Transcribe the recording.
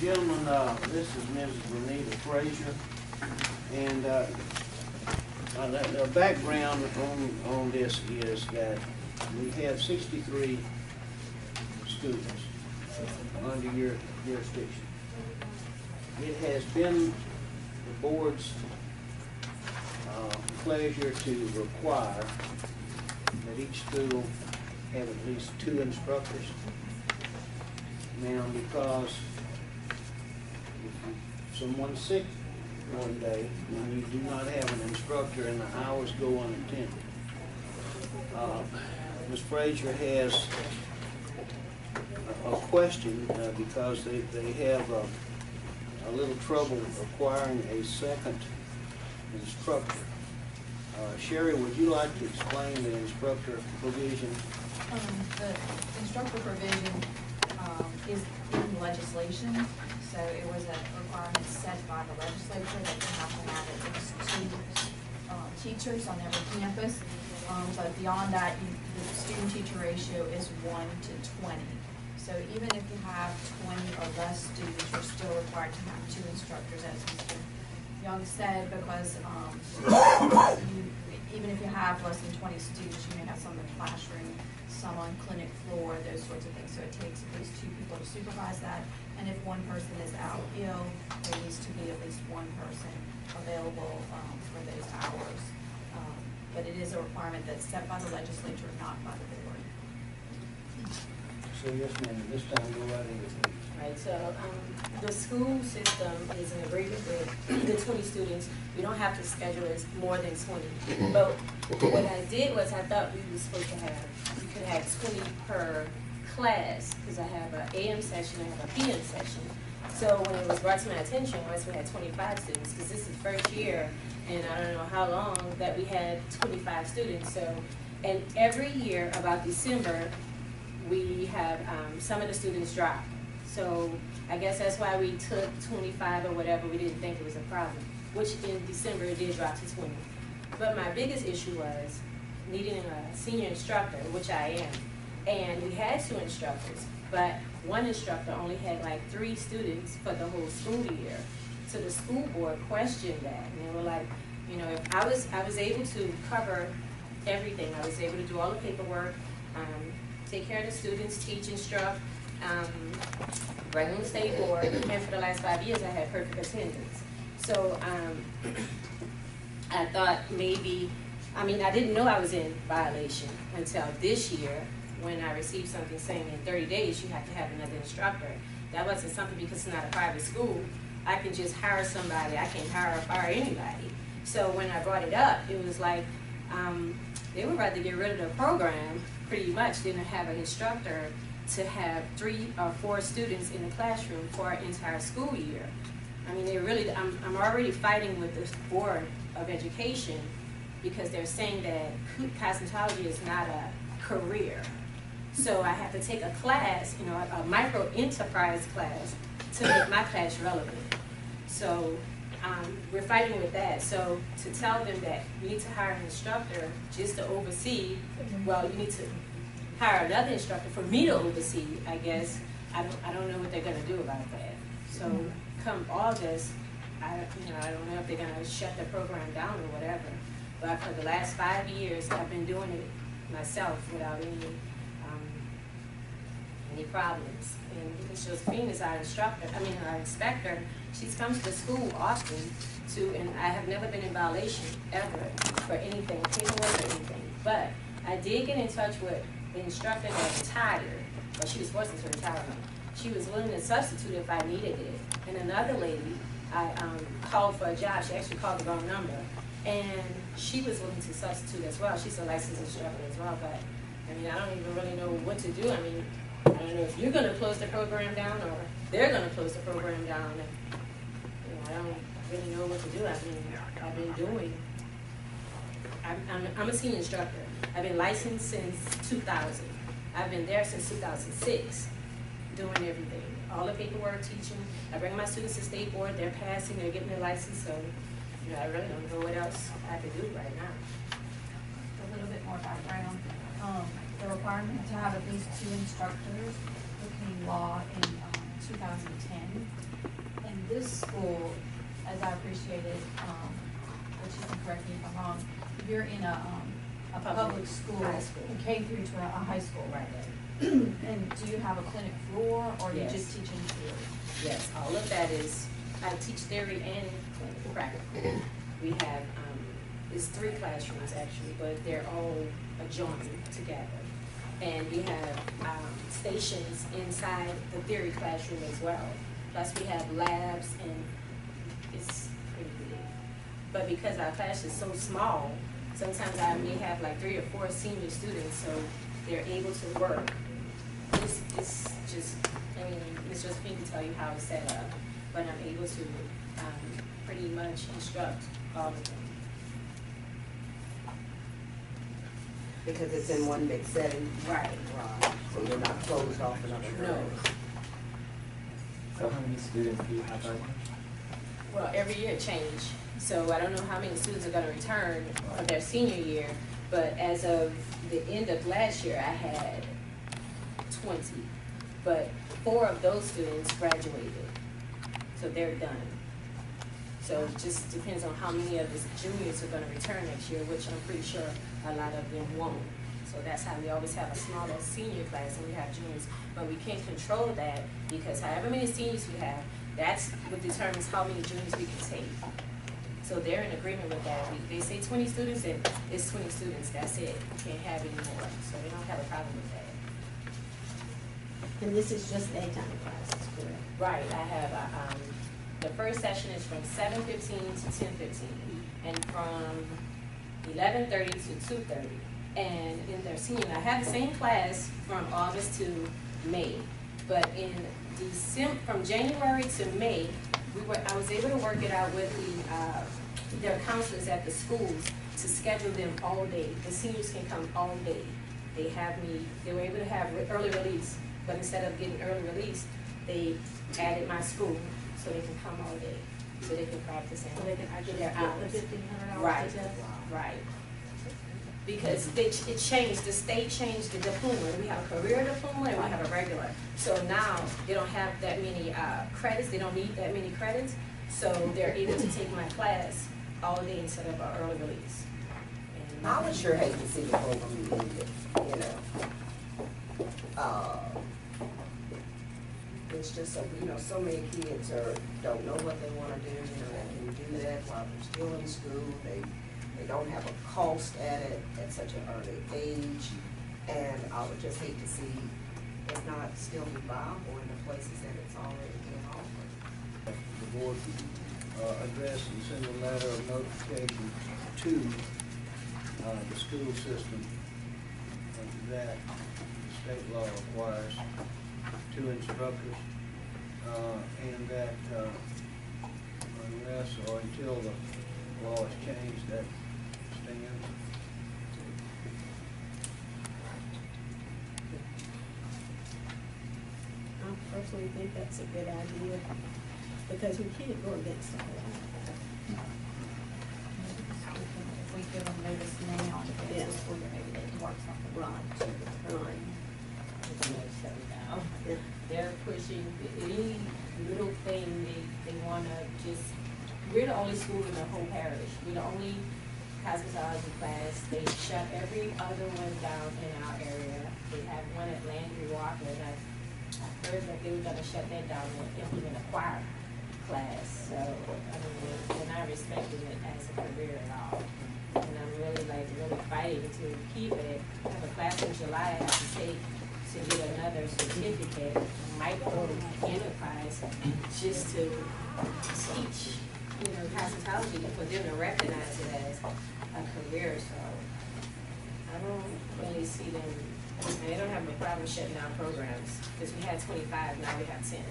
gentlemen, this is Mrs. Raynetta Frazier, and the background on this is that we have 63 students under your jurisdiction. It has been the board's pleasure to require that each school have at least 2 instructors. Now, because if someone's sick one day and you do not have an instructor and the hours go unattended, Ms. Frazier has a question because they have a little trouble acquiring a second instructor. Sherry, would you like to explain the instructor provision? The instructor provision is in legislation, so it was a requirement set by the legislature that you have to have at least 2 teachers on every campus. But beyond that, the student-teacher ratio is 1 to 20. So even if you have 20 or less students, you're still required to have 2 instructors, as Mr. Young said, because even if you have less than 20 students, you may have some in the classroom, some on clinic floor, those sorts of things. So it takes at least 2 people to supervise that. And if one person is out ill, there needs to be at least 1 person available for those hours. But it is a requirement that's set by the legislature, not by the board. So yes, ma'am, this time go right ahead. Right, so the school system is in agreement with the 20 students. We don't have to schedule it more than 20. But what I did was I thought we were supposed to have, we could have 20 per class, because I have an AM session, I have a PM session. So when it was brought to my attention, once we had 25 students, because this is first year, and I don't know how long that we had 25 students. So, and every year about December, we have some of the students drop. So I guess that's why we took 25 or whatever. We didn't think it was a problem, which in December it did drop to 20. But my biggest issue was needing a senior instructor, which I am. And we had 2 instructors, but one instructor only had like 3 students for the whole school year. So the school board questioned that, and they were like, you know, if I was able to cover everything. I was able to do all the paperwork, take care of the students, teach, instruct, bring them to state board, and for the last 5 years I had perfect attendance. So I thought maybe, I mean, I didn't know I was in violation until this year when I received something saying in 30 days you have to have another instructor. That wasn't something, because it's not a private school. I can just hire somebody. I can't hire or fire anybody. So when I brought it up, it was like they would rather get rid of the program pretty much than to have an instructor to have 3 or 4 students in the classroom for an entire school year. I mean, they really, I'm already fighting with the Board of Education because they're saying that cosmetology is not a career. So I have to take a class, you know, a micro enterprise class to make my class relevant. So we're fighting with that. So to tell them that you need to hire an instructor just to oversee, well, you need to hire another instructor for me to oversee, I guess. I don't know what they're going to do about that. So come August, I don't know if they're going to shut the program down or whatever. But for the last 5 years, I've been doing it myself without any problems. And because Josephine is our instructor, our inspector, she's come to the school often and I have never been in violation ever for anything, paperwork or anything. But I did get in touch with the instructor that retired, but she was forced into retirement. She was willing to substitute if I needed it. And another lady, I called for a job. She actually called the wrong number. And she was willing to substitute as well. She's a licensed instructor as well, but I don't even really know what to do. I don't know if you're going to close the program down or they're going to close the program down. And, I don't really know what to do. I've been doing. I'm a senior instructor. I've been licensed since 2000. I've been there since 2006, doing everything. All the paperwork, teaching. I bring my students to state board. They're passing. They're getting their license. So, I really don't know what else I could do right now. A little bit more background. The requirement to have at least 2 instructors became law in 2010. this school, as I appreciated, which you can correct me if I'm wrong, you're in a public school, high school. K through 12, a high school. Right. And do you have a clinic floor, or you Yes. just teach in theory? Yes, all of that is, I teach theory and clinical practical. We have, it's 3 classrooms actually, but they're all adjoining together. And we have stations inside the theory classroom as well. Plus we have labs, and it's pretty big. But because our class is so small, sometimes I may have like 3 or 4 senior students, so they're able to work. It's just, I mean, Ms. Josephine can tell you how it's set up, but I'm able to pretty much instruct all of them. Because it's in one big setting. Right. Right. So you're not closed off another room. No. So how many students do you have right now? Well, every year change. So I don't know how many students are gonna return for their senior year, but as of the end of last year, I had 20. But 4 of those students graduated, so they're done. So it just depends on how many of the juniors are gonna return next year, which I'm pretty sure a lot of them won't. So that's how we always have a smaller senior class and we have juniors. But we can't control that because however many seniors we have, that's what determines how many juniors we can take. So they're in agreement with that. They say 20 students, and it's 20 students, that's it. We can't have any more, so they don't have a problem with that. And this is just daytime classes, correct? Right, I have, the first session is from 7:15 to 10:15, and from 11:30 to 2:30. And in their senior, I have the same class from August to May, but in from January to May, I was able to work it out with their counselors at the schools to schedule them all day. The seniors can come all day. They were able to have early release, but instead of getting early release, they added my school so they can come all day, so they can practice and So they can actually their get hours. the $1,500 Right, to test? right. Because it changed, the state changed the diploma. We have a career diploma and we have a regular. So now they don't have that many credits, they don't need that many credits. So they're able to take my class all day instead of an early release. And I would sure hate to see the program ended, you know. It's just so, so many kids don't know what they wanna do, they can do that while they're still in school. They don't have a cost at it at such an early age. And I would just hate to see it not still be viable in the places that it's already being offered. The board address and send a letter of notification to the school system that state law requires 2 instructors, and that unless or until the law is changed, that stands. I personally think that's a good idea, because we can't go against the law. If we give them notice now, if Yeah. it's a school year, maybe they can work something. Right. Yeah. they're pushing any little thing they wanna just, we're the only school in the whole parish. We're the only cosmetology class. They shut every other one down in our area. They have one at Landry Walker, and I heard that they were gonna shut that down and implement a choir class. So, I mean, they're not respecting it as a career at all. And I'm really fighting to keep it. I have a class in July I have to take to get another certificate, micro enterprise, just to teach, cosmetology, for them to recognize it as a career. So I don't really see them, they don't have a problem shutting down programs, because we had 25, now we have 10.